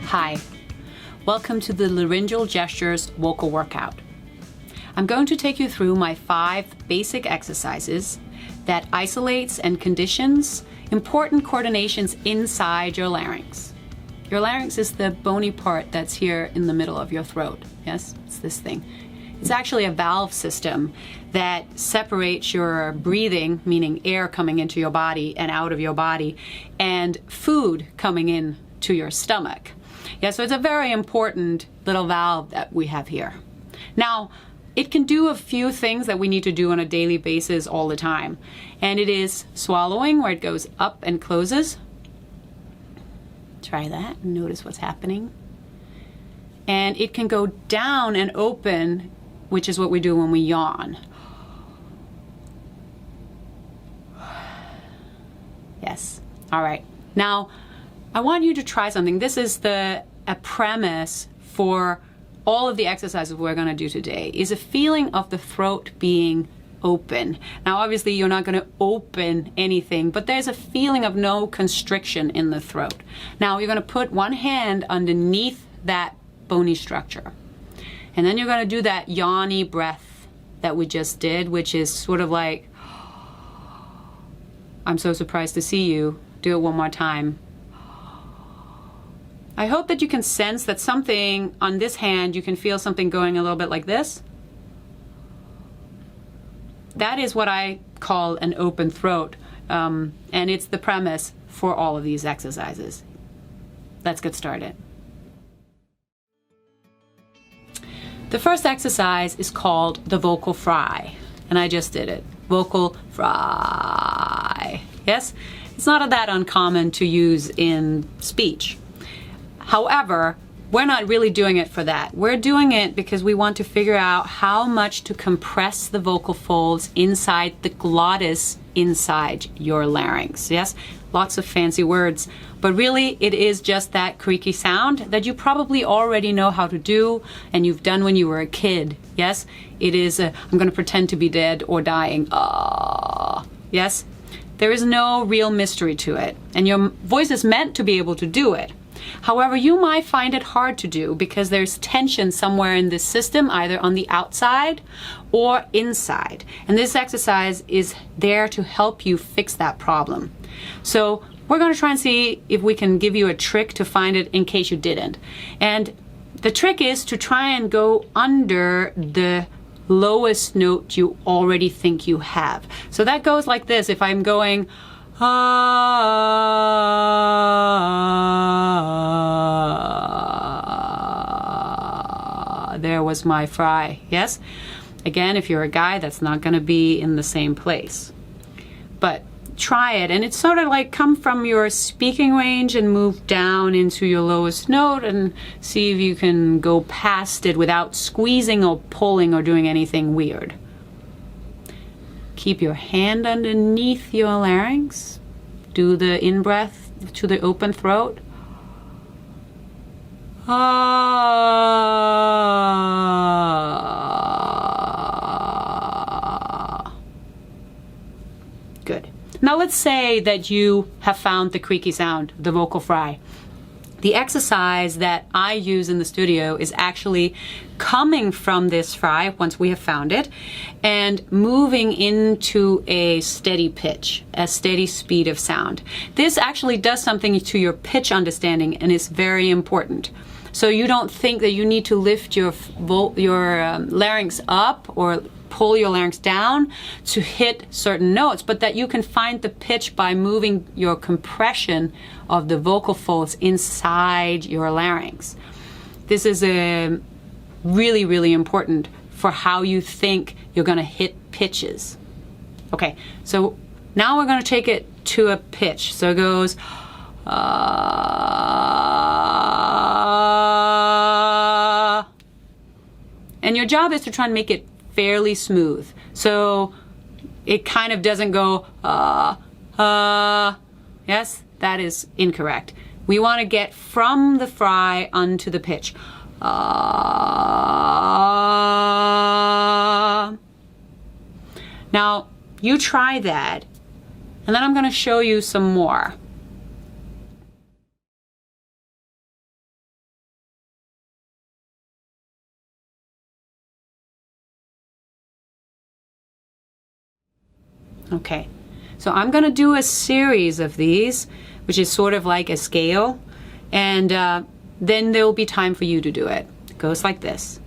Hi, welcome to the Laryngeal Gestures vocal workout. I'm going to take you through my 5 basic exercises that isolates and conditions important coordinations inside your larynx. Your larynx is the bony part that's here in the middle of your throat. Yes, it's this thing. It's actually a valve system that separates your breathing, meaning air coming into your body and out of your body, and food coming in to your stomach. Yeah, so it's a very important little valve that we have here. Now, it can do a few things that we need to do on a daily basis all the time. And it is swallowing, where it goes up and closes. Try that and notice what's happening. And it can go down and open, which is what we do when we yawn. Yes. All right. Now, I want you to try something. This is a premise for all of the exercises we're going to do today, is a feeling of the throat being open. Now, obviously, you're not going to open anything, but there's a feeling of no constriction in the throat. Now, you're going to put one hand underneath that bony structure. And then you're going to do that yawny breath that we just did, which is sort of like, I'm so surprised to see you. Do it one more time. I hope that you can sense that something on this hand, you can feel something going a little bit like this. That is what I call an open throat, and it's the premise for all of these exercises. Let's get started. The first exercise is called the vocal fry, and I just did it. Vocal fry. Yes? It's not that uncommon to use in speech. However, we're not really doing it for that. We're doing it because we want to figure out how much to compress the vocal folds inside the glottis inside your larynx. Yes? Lots of fancy words. But really, it is just that creaky sound that you probably already know how to do and you've done when you were a kid. Yes? It is I'm going to pretend to be dead or dying. Yes? There is no real mystery to it. And your voice is meant to be able to do it. However, you might find it hard to do because there's tension somewhere in this system, either on the outside or inside. And this exercise is there to help you fix that problem. So we're going to try and see if we can give you a trick to find it in case you didn't. And the trick is to try and go under the lowest note you already think you have. So that goes like this. If I'm going there was my fry. Yes? Again, if you're a guy, that's not going to be in the same place. But try it, and it's sort of like come from your speaking range and move down into your lowest note and see if you can go past it without squeezing or pulling or doing anything weird. Keep your hand underneath your larynx. Do the in-breath to the open throat. Good. Now let's say that you have found the creaky sound, the vocal fry. The exercise that I use in the studio is actually coming from this fry, once we have found it, and moving into a steady pitch, a steady speed of sound. This actually does something to your pitch understanding and is very important. So you don't think that you need to lift your larynx up or pull your larynx down to hit certain notes, but that you can find the pitch by moving your compression of the vocal folds inside your larynx. This is really, really important for how you think you're going to hit pitches. Okay, so now we're going to take it to a pitch. So it goes and your job is to try and make it fairly smooth. So it kind of doesn't go, yes, that is incorrect. We want to get from the fry onto the pitch. Now, you try that, and then I'm going to show you some more. Okay, so I'm going to do a series of these, which is sort of like a scale, and then there will be time for you to do it. It goes like this.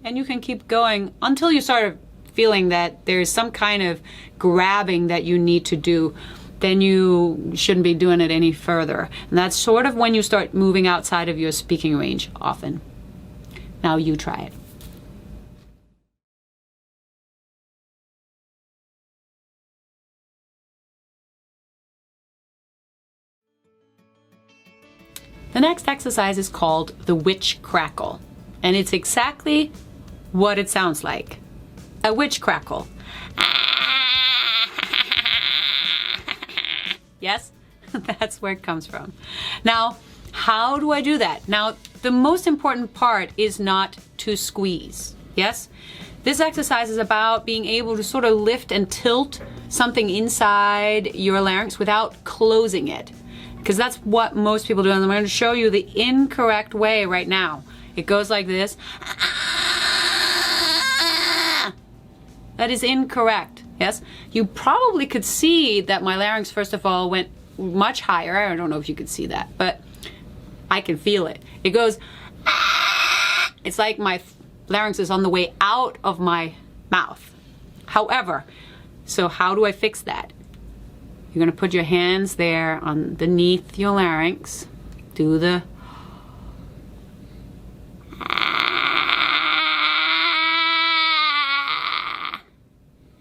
And you can keep going until you start feeling that there's some kind of grabbing that you need to do. Then you shouldn't be doing it any further. And that's sort of when you start moving outside of your speaking range often. Now you try it. The next exercise is called the witch crackle. And it's exactly what it sounds like. A witch crackle. Yes, that's where it comes from. Now, how do I do that? Now, the most important part is not to squeeze. Yes? This exercise is about being able to sort of lift and tilt something inside your larynx without closing it. Because that's what most people do. And I'm going to show you the incorrect way right now. It goes like this. That is incorrect. Yes? You probably could see that my larynx, first of all, went much higher. I don't know if you could see that, but I can feel it. It goes, it's like my larynx is on the way out of my mouth. However, so how do I fix that? You're going to put your hands there underneath your larynx. Do the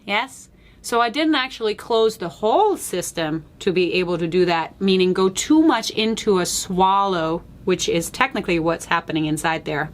yes? So I didn't actually close the whole system to be able to do that, meaning go too much into a swallow, which is technically what's happening inside there,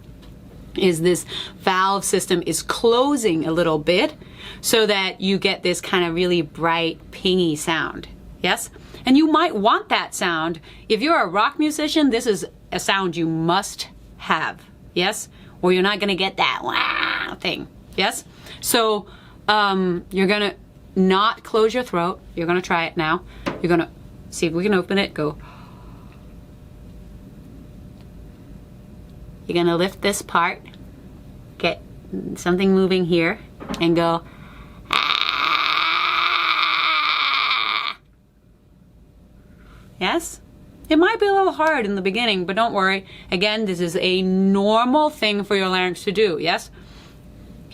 is this valve system is closing a little bit so that you get this kind of really bright, pingy sound. Yes? And you might want that sound. If you're a rock musician, this is a sound you must have. Yes? Or you're not going to get that wow thing. Yes? So you're going to not close your throat. You're going to try it now. You're going to see if we can open it. Go. You're going to lift this part. Get something moving here. And go. Yes? It might be a little hard in the beginning, but don't worry. Again, this is a normal thing for your larynx to do. Yes?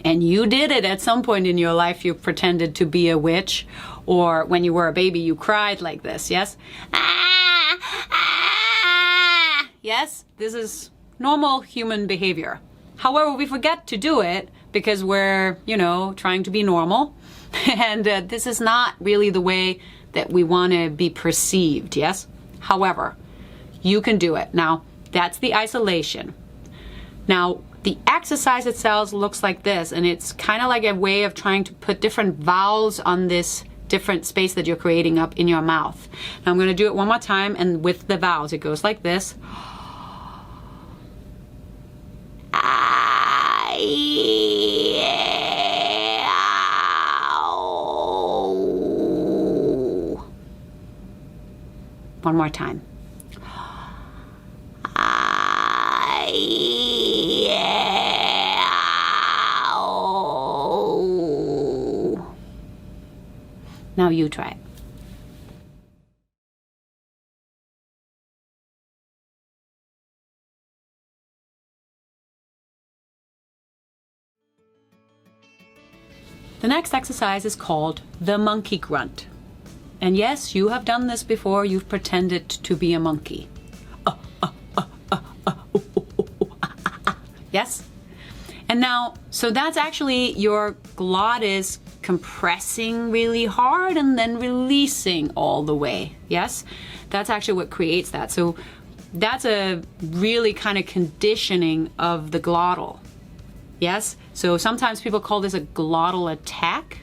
And you did it at some point in your life. You pretended to be a witch, or when you were a baby, you cried like this. Yes? Yes? This is normal human behavior. However, we forget to do it because we're, trying to be normal. And this is not really the way that we want to be perceived. Yes? However, you can do it. Now, that's the isolation. Now, the exercise itself looks like this, and it's kind of like a way of trying to put different vowels on this different space that you're creating up in your mouth. Now I'm going to do it one more time, and with the vowels, it goes like this. One more time. Now you try it. The next exercise is called the monkey grunt. And yes, you have done this before. You've pretended to be a monkey. Yes? And now, so that's actually your glottis compressing really hard and then releasing all the way. Yes? That's actually what creates that. So that's a really kind of conditioning of the glottal. Yes? So sometimes people call this a glottal attack.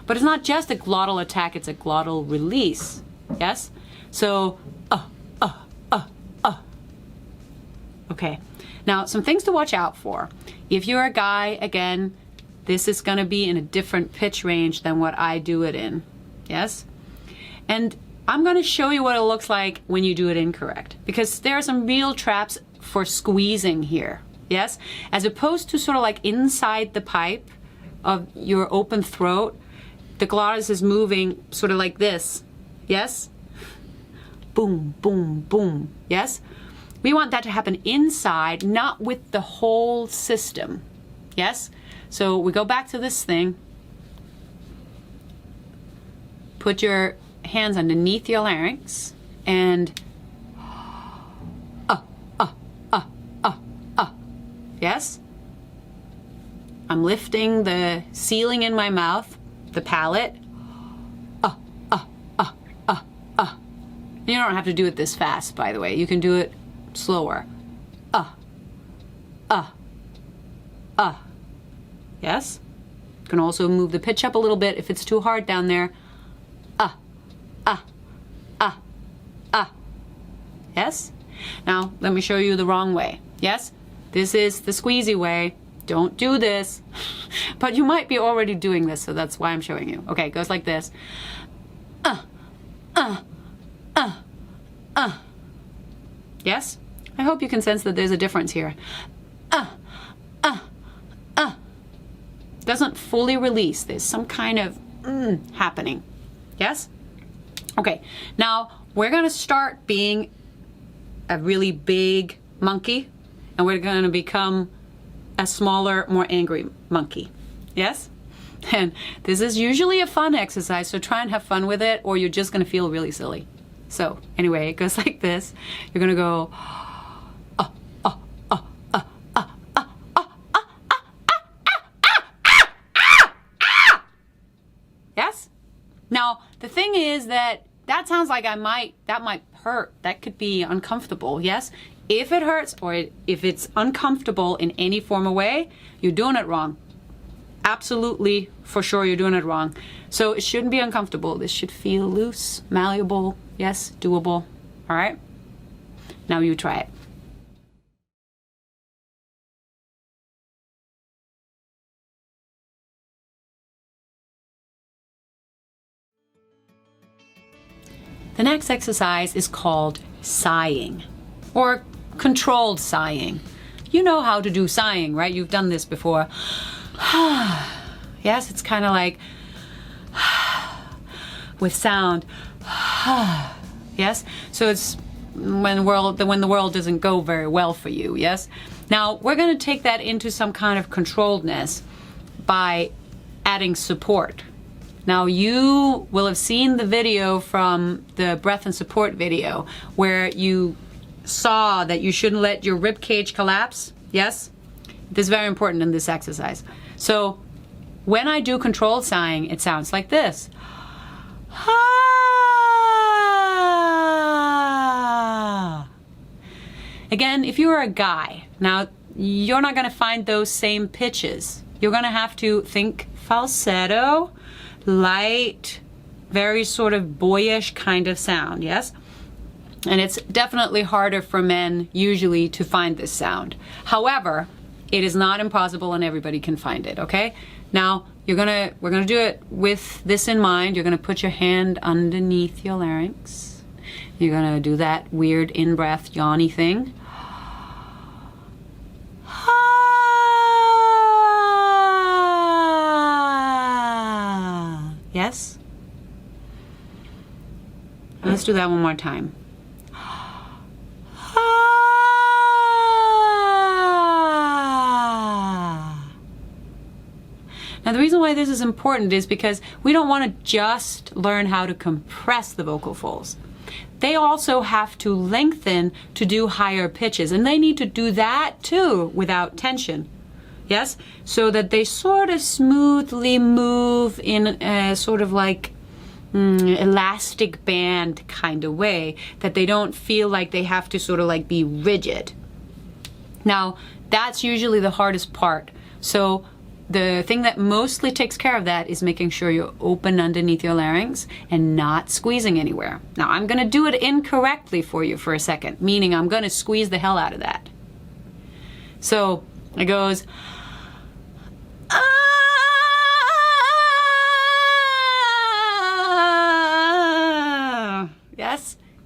But it's not just a glottal attack, it's a glottal release. Yes? So, Okay. Now, some things to watch out for. If you're a guy, again, this is going to be in a different pitch range than what I do it in. Yes? And I'm going to show you what it looks like when you do it incorrect, because there are some real traps for squeezing here. Yes? As opposed to sort of like inside the pipe of your open throat, the glottis is moving sort of like this. Yes? Boom, boom, boom. Yes? We want that to happen inside, not with the whole system. Yes? So we go back to this thing. Put your hands underneath your larynx and yes? I'm lifting the ceiling in my mouth, the palate. You don't have to do it this fast, by the way. You can do it slower. Yes? You can also move the pitch up a little bit if it's too hard down there. Yes? Now, let me show you the wrong way. Yes? This is the squeezy way. Don't do this. But you might be already doing this, so that's why I'm showing you. Okay, it goes like this. Yes? I hope you can sense that there's a difference here. Doesn't fully release. There's some kind of happening. Yes? Okay, now we're going to start being a really big monkey, and we're going to become a smaller, more angry monkey. Yes? And this is usually a fun exercise, so try and have fun with it, or you're just going to feel really silly. So anyway, it goes like this. You're going to go... Yes? Now, the thing is that sounds like that might hurt. That could be uncomfortable, yes? If it hurts or if it's uncomfortable in any form or way, you're doing it wrong. Absolutely, for sure, you're doing it wrong. So it shouldn't be uncomfortable. This should feel loose, malleable, yes, doable. All right? Now you try it. The next exercise is called sighing, or controlled sighing. You know how to do sighing, right? You've done this before. Yes, it's kind of like with sound. Yes? So it's when the world doesn't go very well for you, yes? Now, we're going to take that into some kind of controlledness by adding support. Now, you will have seen the video from the breath and support video where you saw that you shouldn't let your rib cage collapse. Yes? This is very important in this exercise. So when I do controlled sighing, it sounds like this. Again, if you are a guy, now you're not going to find those same pitches. You're going to have to think falsetto, light, very sort of boyish kind of sound, yes? And it's definitely harder for men usually to find this sound. However, it is not impossible and everybody can find it, okay? Now, we're gonna do it with this in mind. You're gonna put your hand underneath your larynx. You're gonna do that weird in-breath yawny thing. Yes? Let's do that one more time. Now, the reason why this is important is because we don't want to just learn how to compress the vocal folds. They also have to lengthen to do higher pitches, and they need to do that too without tension. Yes? So that they sort of smoothly move in a sort of like elastic band kind of way, that they don't feel like they have to sort of like be rigid. Now, that's usually the hardest part. So the thing that mostly takes care of that is making sure you're open underneath your larynx and not squeezing anywhere. Now, I'm going to do it incorrectly for you for a second, meaning I'm going to squeeze the hell out of that. So it goes...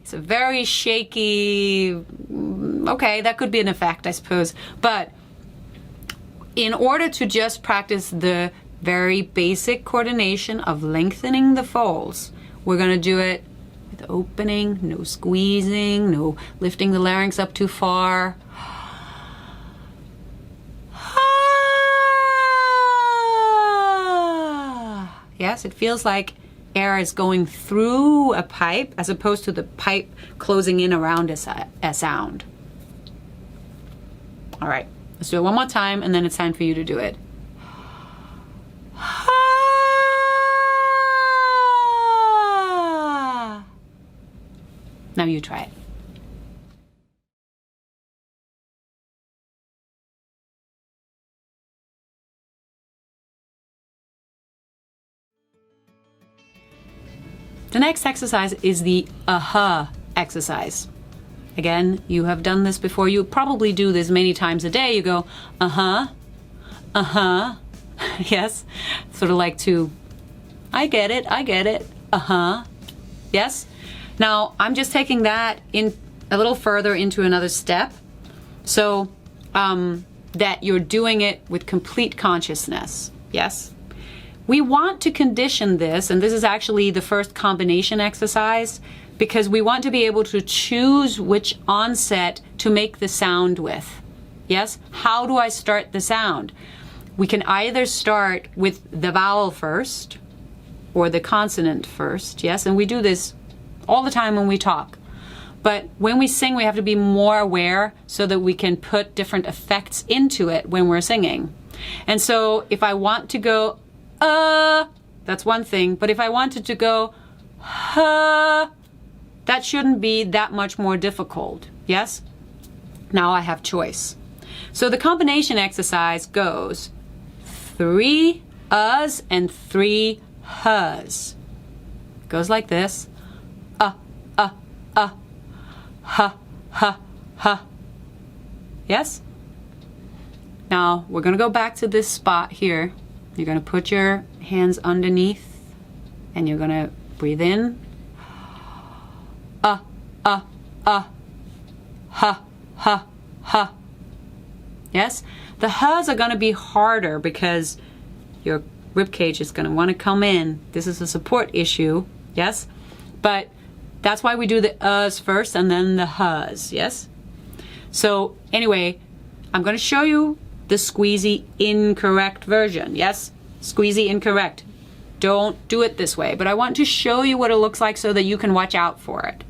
It's a very shaky, okay, that could be an effect, I suppose. But in order to just practice the very basic coordination of lengthening the folds, we're going to do it with opening, no squeezing, no lifting the larynx up too far. Yes, it feels like air is going through a pipe as opposed to the pipe closing in around a sound. All right, let's do it one more time, and then it's time for you to do it. Now you try it. The next exercise is the exercise. Again, you have done this before. You probably do this many times a day. You go, yes, sort of like to, I get it, yes. Now, I'm just taking that in a little further into another step, so that you're doing it with complete consciousness, yes. We want to condition this, and this is actually the first combination exercise, because we want to be able to choose which onset to make the sound with. Yes? How do I start the sound? We can either start with the vowel first or the consonant first. Yes? And we do this all the time when we talk. But when we sing, we have to be more aware so that we can put different effects into it when we're singing. And so if I want to go that's one thing. But if I wanted to go that shouldn't be that much more difficult. Yes? Now I have choice. So the combination exercise goes 3 uhs and 3 hs. Goes like this. Yes? Now we're going to go back to this spot here. You're going to put your hands underneath and you're going to breathe in. Yes? The h's are going to be harder because your rib cage is going to want to come in. This is a support issue. Yes? But that's why we do the uhs first and then the h's. Yes? So anyway, I'm going to show you the squeezy incorrect version. Yes? Squeezy incorrect. Don't do it this way, but I want to show you what it looks like so that you can watch out for it.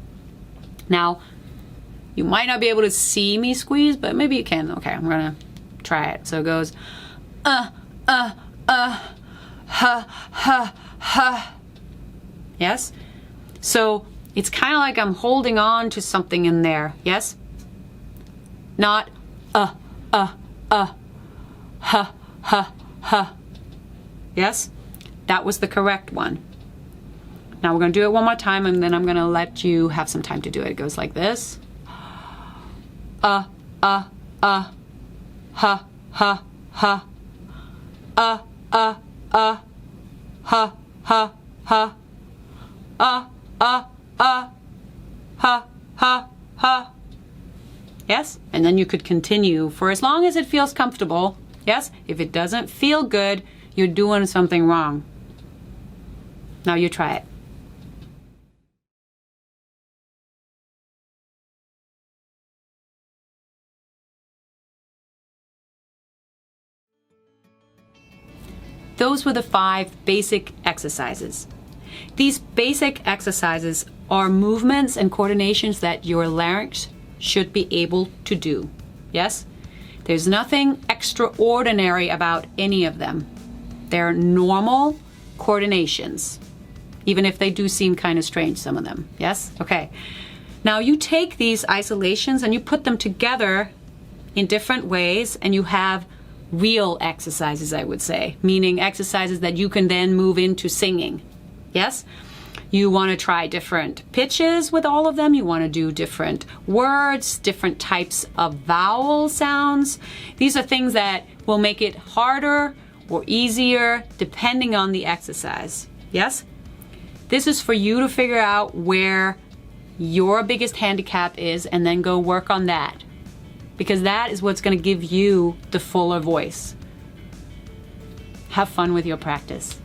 Now, you might not be able to see me squeeze, but maybe you can. Okay, I'm gonna try it. So it goes, Yes? So it's kind of like I'm holding on to something in there. Yes? Not, Yes? That was the correct one. Now we're going to do it one more time, and then I'm going to let you have some time to do it. It goes like this. Yes? And then you could continue for as long as it feels comfortable. Yes? If it doesn't feel good, you're doing something wrong. Now you try it. Those were the 5 basic exercises. These basic exercises are movements and coordinations that your larynx should be able to do. Yes? There's nothing extraordinary about any of them. They're normal coordinations, even if they do seem kind of strange, some of them. Yes? Okay. Now you take these isolations and you put them together in different ways, and you have real exercises, I would say, meaning exercises that you can then move into singing. Yes? You want to try different pitches with all of them. You want to do different words, different types of vowel sounds. These are things that will make it harder or easier depending on the exercise. Yes? This is for you to figure out where your biggest handicap is, and then go work on that. Because that is what's going to give you the fuller voice. Have fun with your practice.